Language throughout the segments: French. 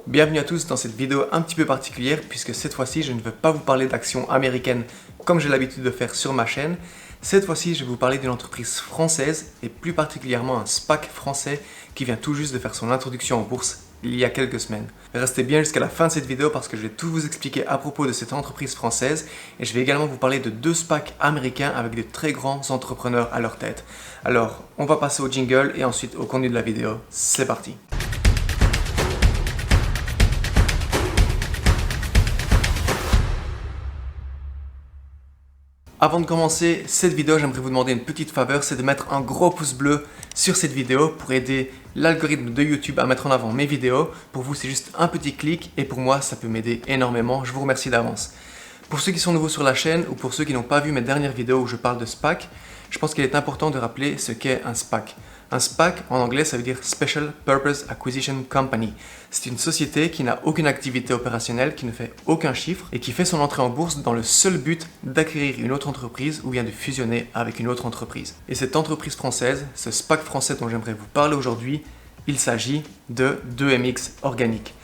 Bienvenue à tous dans cette vidéo un petit peu particulière puisque cette fois-ci je ne veux pas vous parler d'actions américaines comme j'ai l'habitude de faire sur ma chaîne. Cette fois-ci je vais vous parler d'une entreprise française et plus particulièrement un SPAC français qui vient tout juste de faire son introduction en bourse il y a quelques semaines. Restez bien jusqu'à la fin de cette vidéo parce que je vais tout vous expliquer à propos de cette entreprise française et je vais également vous parler de deux SPAC américains avec de très grands entrepreneurs à leur tête. Alors on va passer au jingle et ensuite au contenu de la vidéo. C'est parti! Avant de commencer cette vidéo, j'aimerais vous demander une petite faveur, c'est de mettre un gros pouce bleu sur cette vidéo pour aider l'algorithme de YouTube à mettre en avant mes vidéos. Pour vous, c'est juste un petit clic et pour moi, ça peut m'aider énormément. Je vous remercie d'avance. Pour ceux qui sont nouveaux sur la chaîne ou pour ceux qui n'ont pas vu mes dernières vidéos où je parle de SPAC, je pense qu'il est important de rappeler ce qu'est un SPAC. Un SPAC, en anglais, ça veut dire Special Purpose Acquisition Company. C'est une société qui n'a aucune activité opérationnelle, qui ne fait aucun chiffre et qui fait son entrée en bourse dans le seul but d'acquérir une autre entreprise ou bien de fusionner avec une autre entreprise. Et cette entreprise française, ce SPAC français dont j'aimerais vous parler aujourd'hui, il s'agit de 2MX Organic.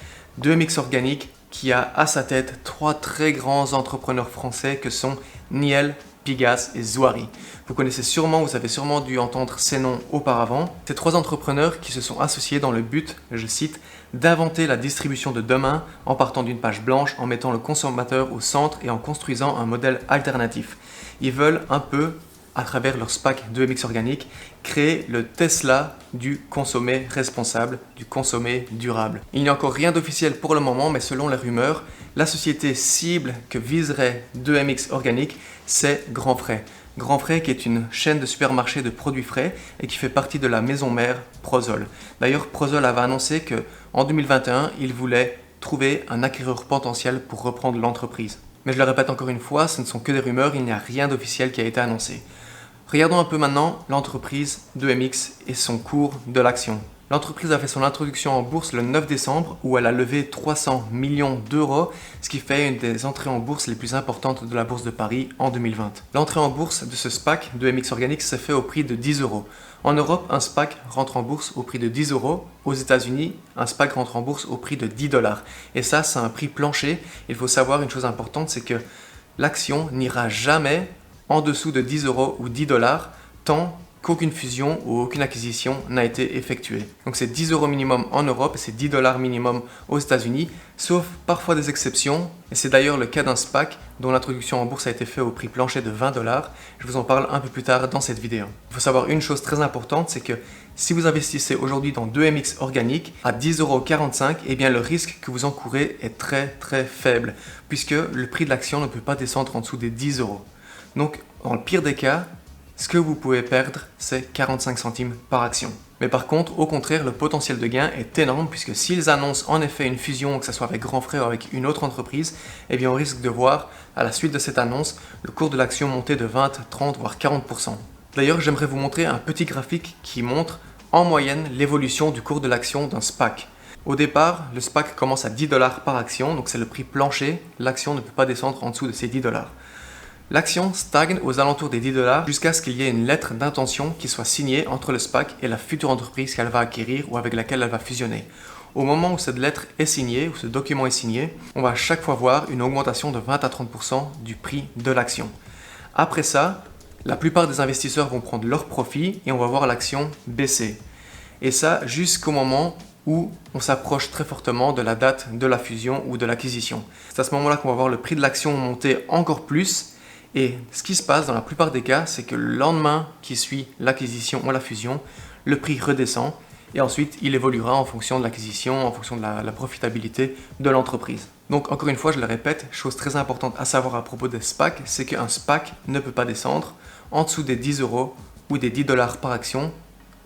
2MX Organic qui a à sa tête trois très grands entrepreneurs français que sont Niel, Pigasse et Zouari. Vous connaissez sûrement, vous avez sûrement dû entendre ces noms auparavant. Ces trois entrepreneurs qui se sont associés dans le but, je cite, d'inventer la distribution de demain en partant d'une page blanche, en mettant le consommateur au centre et en construisant un modèle alternatif. Ils veulent un peu, à travers leur SPAC 2MX Organic, créer le Tesla du consommer responsable, du consommer durable. Il n'y a encore rien d'officiel pour le moment, mais selon les rumeurs, la société cible que viserait 2MX Organic, c'est Grand Frais. Grand Frais qui est une chaîne de supermarchés de produits frais et qui fait partie de la maison mère Prozol. D'ailleurs, Prozol avait annoncé qu'en 2021, il voulait trouver un acquéreur potentiel pour reprendre l'entreprise. Mais je le répète encore une fois, ce ne sont que des rumeurs, il n'y a rien d'officiel qui a été annoncé. Regardons un peu maintenant l'entreprise 2MX et son cours de l'action. L'entreprise a fait son introduction en bourse le 9 décembre où elle a levé 300 millions d'euros, ce qui fait une des entrées en bourse les plus importantes de la bourse de Paris en 2020. L'entrée en bourse de ce SPAC 2MX Organic se fait au prix de 10 euros. En Europe, un SPAC rentre en bourse au prix de 10 euros. Aux États-Unis, un SPAC rentre en bourse au prix de 10 dollars. Et ça, c'est un prix plancher. Il faut savoir une chose importante, c'est que l'action n'ira jamais en dessous de 10 euros ou 10 dollars tant qu'aucune fusion ou aucune acquisition n'a été effectuée. Donc c'est 10 euros minimum en Europe et c'est 10 dollars minimum aux États-Unis, sauf parfois des exceptions. Et c'est d'ailleurs le cas d'un SPAC dont l'introduction en bourse a été faite au prix plancher de 20 dollars. Je vous en parle un peu plus tard dans cette vidéo. Il faut savoir une chose très importante, c'est que si vous investissez aujourd'hui dans 2MX Organic à 10,45 euros, eh bien le risque que vous encourez est très faible, puisque le prix de l'action ne peut pas descendre en dessous des 10 euros. Donc dans le pire des cas, ce que vous pouvez perdre, c'est 45 centimes par action. Mais par contre, au contraire, le potentiel de gain est énorme puisque s'ils annoncent en effet une fusion, que ce soit avec Grand Frais ou avec une autre entreprise, eh bien on risque de voir, à la suite de cette annonce, le cours de l'action monter de 20, 30 voire 40%. D'ailleurs, j'aimerais vous montrer un petit graphique qui montre en moyenne l'évolution du cours de l'action d'un SPAC. Au départ, le SPAC commence à 10 dollars par action, donc c'est le prix plancher, l'action ne peut pas descendre en dessous de ces 10 dollars. L'action stagne aux alentours des 10 dollars jusqu'à ce qu'il y ait une lettre d'intention qui soit signée entre le SPAC et la future entreprise qu'elle va acquérir ou avec laquelle elle va fusionner. Au moment où cette lettre est signée, où ce document est signé, on va à chaque fois voir une augmentation de 20 à 30% du prix de l'action. Après ça, la plupart des investisseurs vont prendre leur profit et on va voir l'action baisser. Et ça jusqu'au moment où on s'approche très fortement de la date de la fusion ou de l'acquisition. C'est à ce moment-là qu'on va voir le prix de l'action monter encore plus. Et ce qui se passe dans la plupart des cas, c'est que le lendemain qui suit l'acquisition ou la fusion, le prix redescend et ensuite il évoluera en fonction de l'acquisition, en fonction de la profitabilité de l'entreprise. Donc encore une fois, je le répète, chose très importante à savoir à propos des SPAC, c'est qu'un SPAC ne peut pas descendre en dessous des 10 euros ou des 10 dollars par action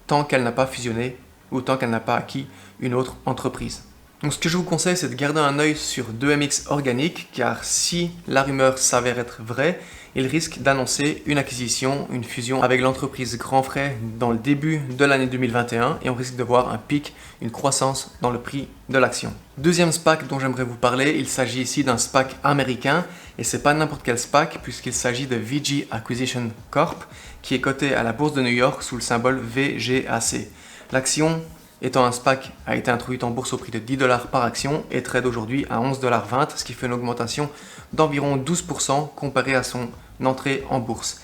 tant qu'elle n'a pas fusionné ou tant qu'elle n'a pas acquis une autre entreprise. Donc ce que je vous conseille, c'est de garder un œil sur 2MX Organic, car si la rumeur s'avère être vraie, il risque d'annoncer une acquisition, une fusion avec l'entreprise Grand Frais dans le début de l'année 2021 et on risque de voir un pic, une croissance dans le prix de l'action. Deuxième SPAC dont j'aimerais vous parler, il s'agit ici d'un SPAC américain et c'est pas n'importe quel SPAC puisqu'il s'agit de VG Acquisition Corp qui est coté à la bourse de New York sous le symbole VGAC. L'action étant un SPAC, a été introduite en bourse au prix de 10 $ par action et trade aujourd'hui à 11,20 $, ce qui fait une augmentation d'environ 12% comparé à son entrée en bourse.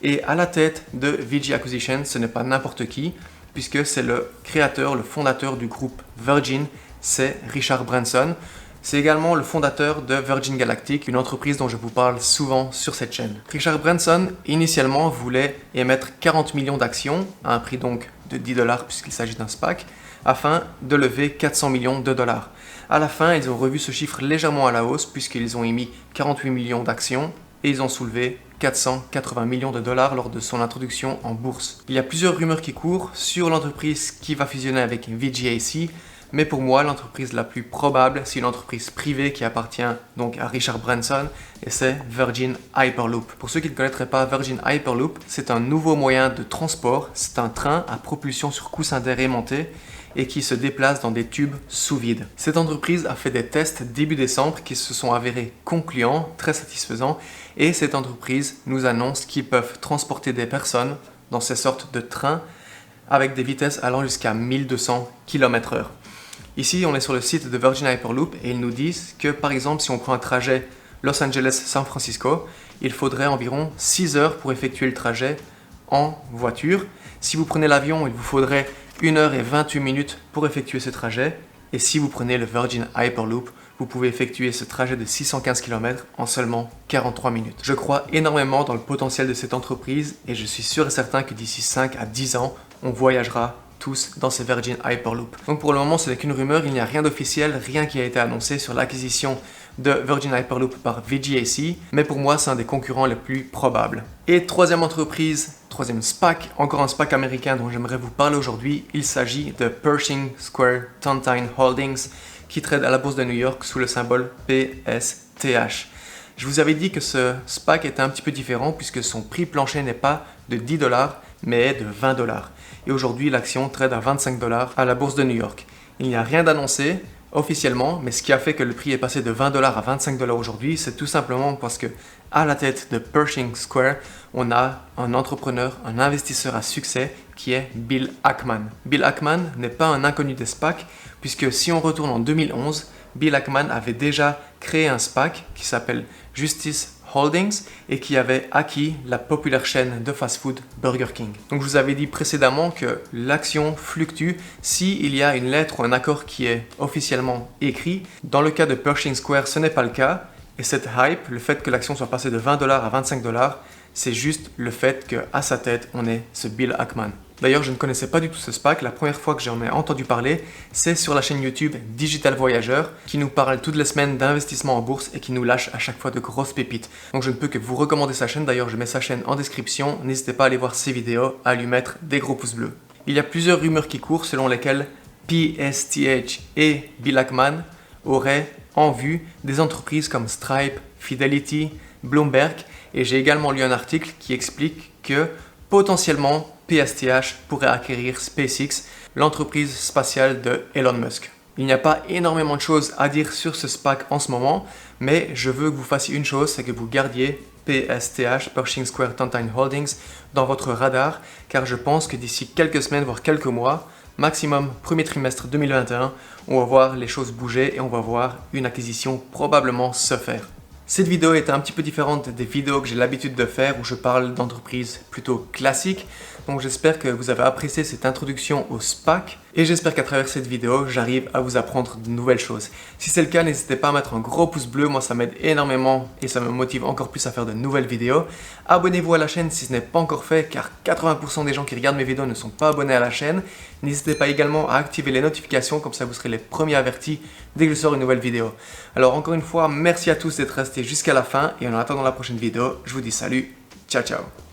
Et à la tête de VG Acquisition, ce n'est pas n'importe qui, puisque c'est le créateur, le fondateur du groupe Virgin, c'est Richard Branson. C'est également le fondateur de Virgin Galactic, une entreprise dont je vous parle souvent sur cette chaîne. Richard Branson, initialement, voulait émettre 40 millions d'actions, à un prix donc de 10 $ puisqu'il s'agit d'un SPAC, afin de lever 400 millions de dollars. À la fin, ils ont revu ce chiffre légèrement à la hausse puisqu'ils ont émis 48 millions d'actions et ils ont soulevé 480 millions de dollars lors de son introduction en bourse. Il y a plusieurs rumeurs qui courent sur l'entreprise qui va fusionner avec VGAC, mais pour moi, l'entreprise la plus probable, c'est une entreprise privée qui appartient donc à Richard Branson et c'est Virgin Hyperloop. Pour ceux qui ne connaîtraient pas Virgin Hyperloop, c'est un nouveau moyen de transport. C'est un train à propulsion sur coussin d'air aimanté et qui se déplace dans des tubes sous vide. Cette entreprise a fait des tests début décembre qui se sont avérés concluants, très satisfaisants, et cette entreprise nous annonce qu'ils peuvent transporter des personnes dans ces sortes de trains avec des vitesses allant jusqu'à 1200 km/h. Ici, on est sur le site de Virgin Hyperloop et ils nous disent que par exemple, si on prend un trajet Los Angeles-San Francisco, il faudrait environ 6 heures pour effectuer le trajet en voiture. Si vous prenez l'avion, il vous faudrait 1 heure et 28 minutes pour effectuer ce trajet. Et si vous prenez le Virgin Hyperloop, vous pouvez effectuer ce trajet de 615 km en seulement 43 minutes. Je crois énormément dans le potentiel de cette entreprise et je suis sûr et certain que d'ici 5 à 10 ans, on voyagera tous dans ces Virgin Hyperloop. Donc pour le moment, ce n'est qu'une rumeur, il n'y a rien d'officiel, rien qui a été annoncé sur l'acquisition de Virgin Hyperloop par VGAC, mais pour moi, c'est un des concurrents les plus probables. Et troisième entreprise, troisième SPAC, encore un SPAC américain dont j'aimerais vous parler aujourd'hui, il s'agit de Pershing Square Tontine Holdings, qui trade à la bourse de New York sous le symbole PSTH. Je vous avais dit que ce SPAC était un petit peu différent puisque son prix plancher n'est pas de 10 $, mais de 20 $. Et aujourd'hui, l'action trade à 25 $ à la bourse de New York. Il n'y a rien d'annoncé officiellement, mais ce qui a fait que le prix est passé de 20 $ à 25 $ aujourd'hui, c'est tout simplement parce que à la tête de Pershing Square, on a un entrepreneur, un investisseur à succès qui est Bill Ackman. Bill Ackman n'est pas un inconnu des SPAC, puisque si on retourne en 2011, Bill Ackman avait déjà créé un SPAC qui s'appelle Justice Holdings et qui avait acquis la populaire chaîne de fast-food Burger King. Donc je vous avais dit précédemment que l'action fluctue s'il y a une lettre ou un accord qui est officiellement écrit. Dans le cas de Pershing Square, ce n'est pas le cas. Et cette hype, le fait que l'action soit passée de 20 $ à 25 $, c'est juste le fait qu'à sa tête, on ait ce Bill Ackman. D'ailleurs, je ne connaissais pas du tout ce SPAC. La première fois que j'en ai entendu parler, c'est sur la chaîne YouTube Digital Voyageur, qui nous parle toutes les semaines d'investissement en bourse et qui nous lâche à chaque fois de grosses pépites. Donc je ne peux que vous recommander sa chaîne. D'ailleurs, je mets sa chaîne en description. N'hésitez pas à aller voir ses vidéos, à lui mettre des gros pouces bleus. Il y a plusieurs rumeurs qui courent selon lesquelles PSTH et Bill Ackman auraient en vue des entreprises comme Stripe, Fidelity, Bloomberg. Et j'ai également lu un article qui explique que potentiellement PSTH pourrait acquérir SpaceX, l'entreprise spatiale de Elon Musk. Il n'y a pas énormément de choses à dire sur ce SPAC en ce moment, mais je veux que vous fassiez une chose, c'est que vous gardiez PSTH, Pershing Square Tontine Holdings, dans votre radar, car je pense que d'ici quelques semaines, voire quelques mois, maximum premier trimestre 2021, on va voir les choses bouger et on va voir une acquisition probablement se faire. Cette vidéo est un petit peu différente des vidéos que j'ai l'habitude de faire où je parle d'entreprises plutôt classiques. Donc j'espère que vous avez apprécié cette introduction au SPAC et j'espère qu'à travers cette vidéo, j'arrive à vous apprendre de nouvelles choses. Si c'est le cas, n'hésitez pas à mettre un gros pouce bleu, moi ça m'aide énormément et ça me motive encore plus à faire de nouvelles vidéos. Abonnez-vous à la chaîne si ce n'est pas encore fait car 80% des gens qui regardent mes vidéos ne sont pas abonnés à la chaîne. N'hésitez pas également à activer les notifications, comme ça vous serez les premiers avertis dès que je sors une nouvelle vidéo. Alors encore une fois, merci à tous d'être restés jusqu'à la fin et en attendant la prochaine vidéo, je vous dis salut, ciao ciao.